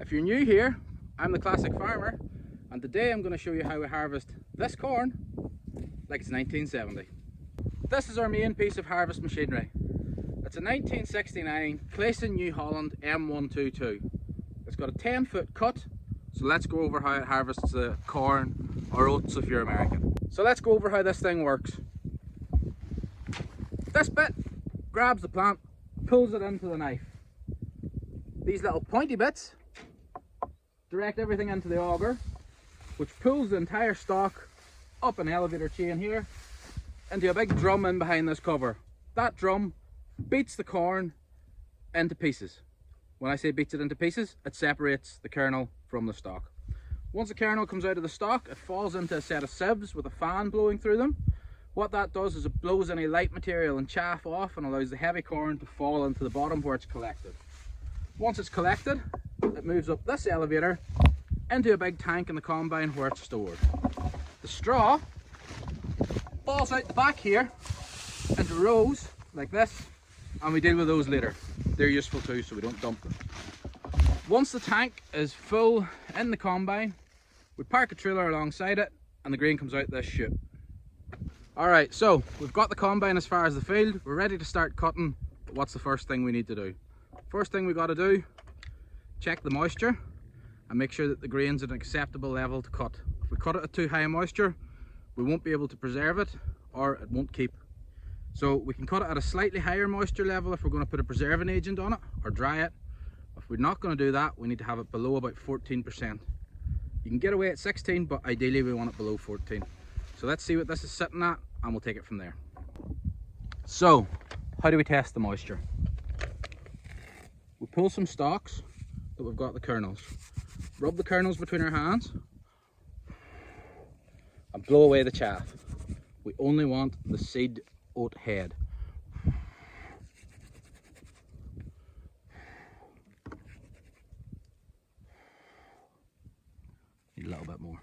If you're new here, I'm the Classic Farmer, and today I'm going to show you how we harvest this corn like it's 1970. This is our main piece of harvest machinery. It's a 1969 Clayson New Holland M122. It's got a 10-foot cut, so let's go over how it harvests the corn, or oats if you're American. So let's go over how this thing works. This bit grabs the plant, pulls it into the knife. These little pointy bits direct everything into the auger, which pulls the entire stalk up an elevator chain here into a big drum in behind this cover. That drum beats the corn into pieces. When I say beats it into pieces, it separates the kernel from the stalk. Once the kernel comes out of the stalk, it falls into a set of sieves with a fan blowing through them. What that does is it blows any light material and chaff off and allows the heavy corn to fall into the bottom where it's collected. Once it's collected, it moves up this elevator into a big tank in the combine where it's stored. The straw falls out the back here into rows like this, and we deal with those later. They're useful too, so we don't dump them. Once the tank is full in the combine, we park a trailer alongside it and the grain comes out this chute. Alright, so we've got the combine as far as the field, we're ready to start cutting, but what's the first thing we need to do? First thing we got to do, check the moisture and make sure that the grain's at an acceptable level to cut. If we cut it at too high a moisture, we won't be able to preserve it, or it won't keep. So we can cut it at a slightly higher moisture level if we're going to put a preserving agent on it or dry it. If we're not going to do that, we need to have it below about 14%. You can get away at 16, but ideally we want it below 14. So let's see what this is sitting at and we'll take it from there. So, how do we test the moisture? We pull some stalks that we've got the kernels. Rub the kernels between our hands and blow away the chaff. We only want the seed oat head. Need a little bit more.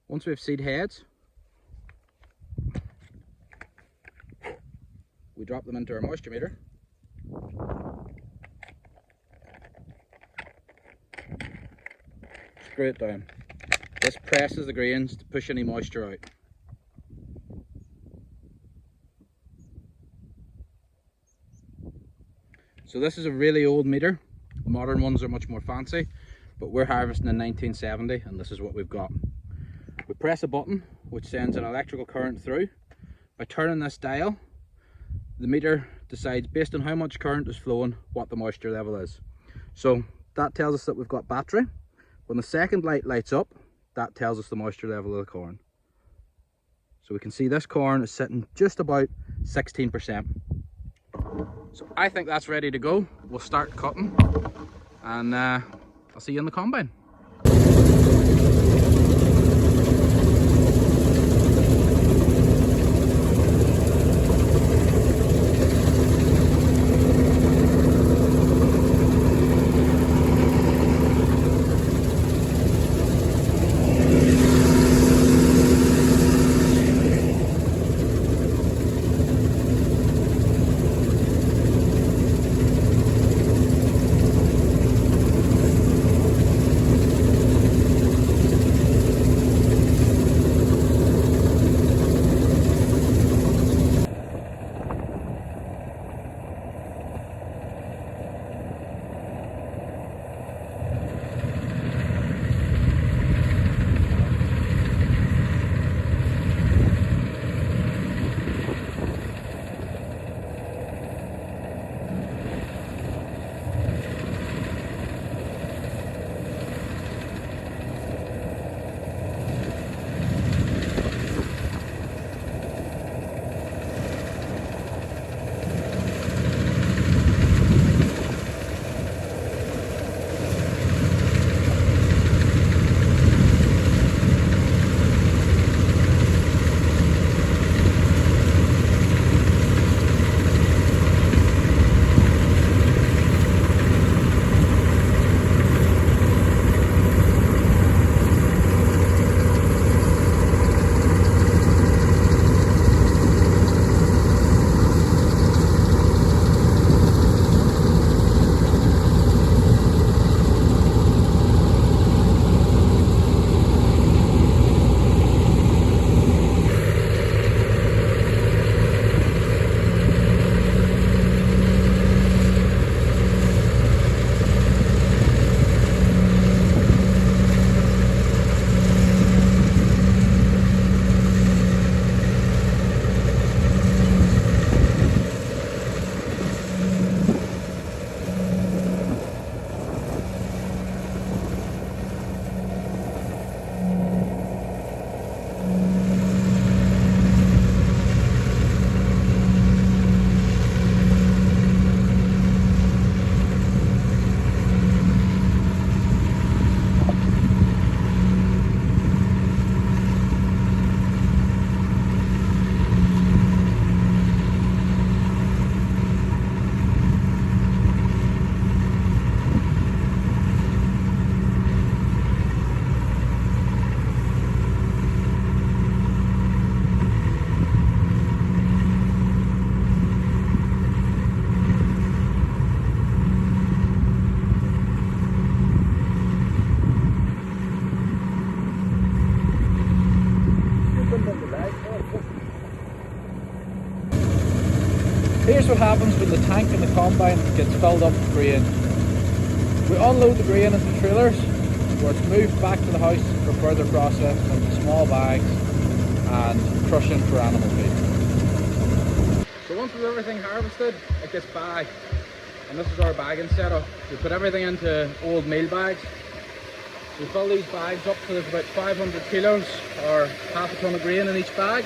Once we have seed heads, we drop them into our moisture meter. Screw it down. This presses the grains to push any moisture out. So this is a really old meter. Modern ones are much more fancy, but we're harvesting in 1970 and this is what we've got. We press a button which sends an electrical current through. By turning this dial, the meter decides based on how much current is flowing what the moisture level is. So that tells us that we've got battery. When the second light lights up, that tells us the moisture level of the corn. So we can see this corn is sitting just about 16%. So I think that's ready to go. We'll start cutting and I'll see you in the combine. Here's what happens when the tank in the combine gets filled up with grain. We unload the grain into trailers where it's moved back to the house for further processing into small bags and crushing for animal feed. So once we've everything harvested, it gets bagged. And this is our bagging setup. We put everything into old meal bags. We fill these bags up to about 500 kilos or half a ton of grain in each bag.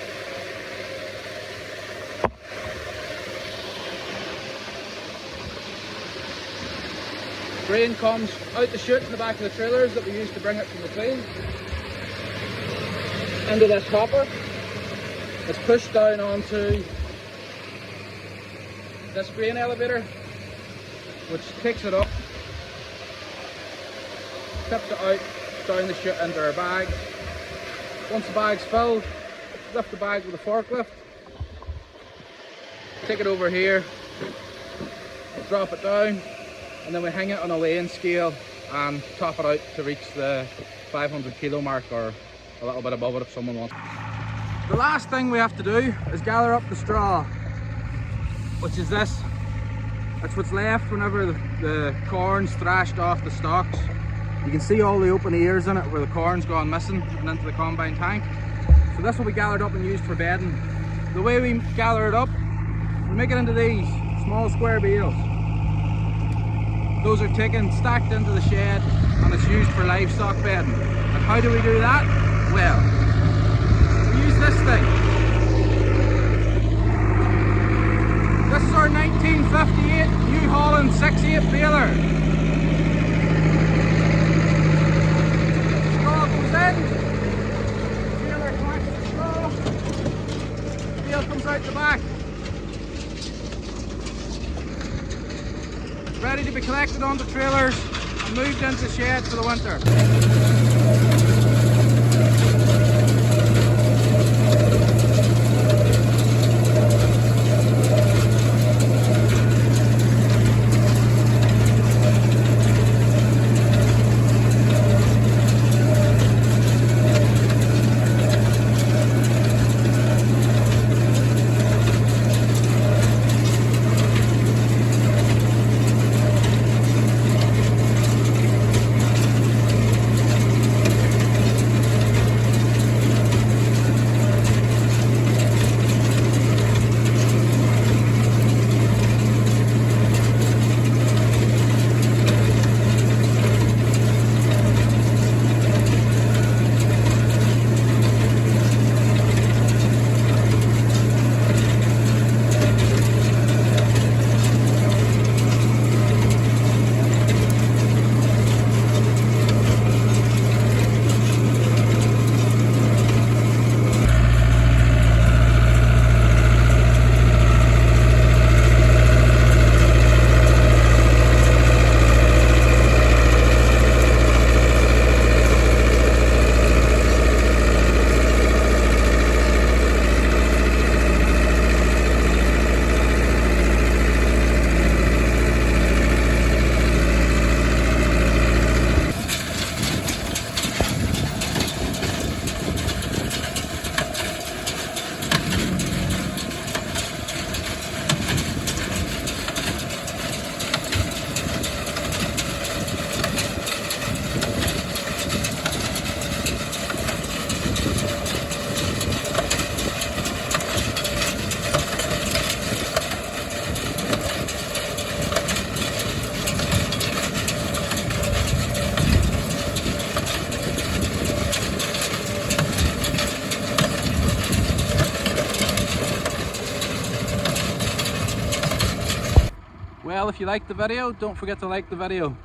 Grain comes out the chute in the back of the trailers that we use to bring it from the field into this hopper. It's pushed down onto this grain elevator, which takes it up, tips it out down the chute into our bag. Once the bag's filled, lift the bag with a forklift, take it over here, drop it down, and then we hang it on a weighing scale and top it out to reach the 500 kilo mark, or a little bit above it if someone wants. The last thing we have to do is gather up the straw, which is this. That's what's left whenever the corn's thrashed off the stalks. You can see all the open ears in it where the corn's gone missing and into the combine tank. So this will be gathered up and used for bedding. The way we gather it up, we make it into these small square bales. Those are taken, stacked into the shed, and it's used for livestock bedding. And how do we do that? Well, we use this thing. This is our 1958 New Holland 6/8 baler. Straw goes in, baler collects the straw, bale comes out the back. Ready to be collected onto trailers and moved into the shed for the winter. Well, if you liked the video, don't forget to like the video.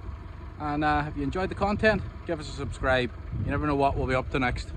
And if you enjoyed the content, give us a subscribe. You never know what we'll be up to next.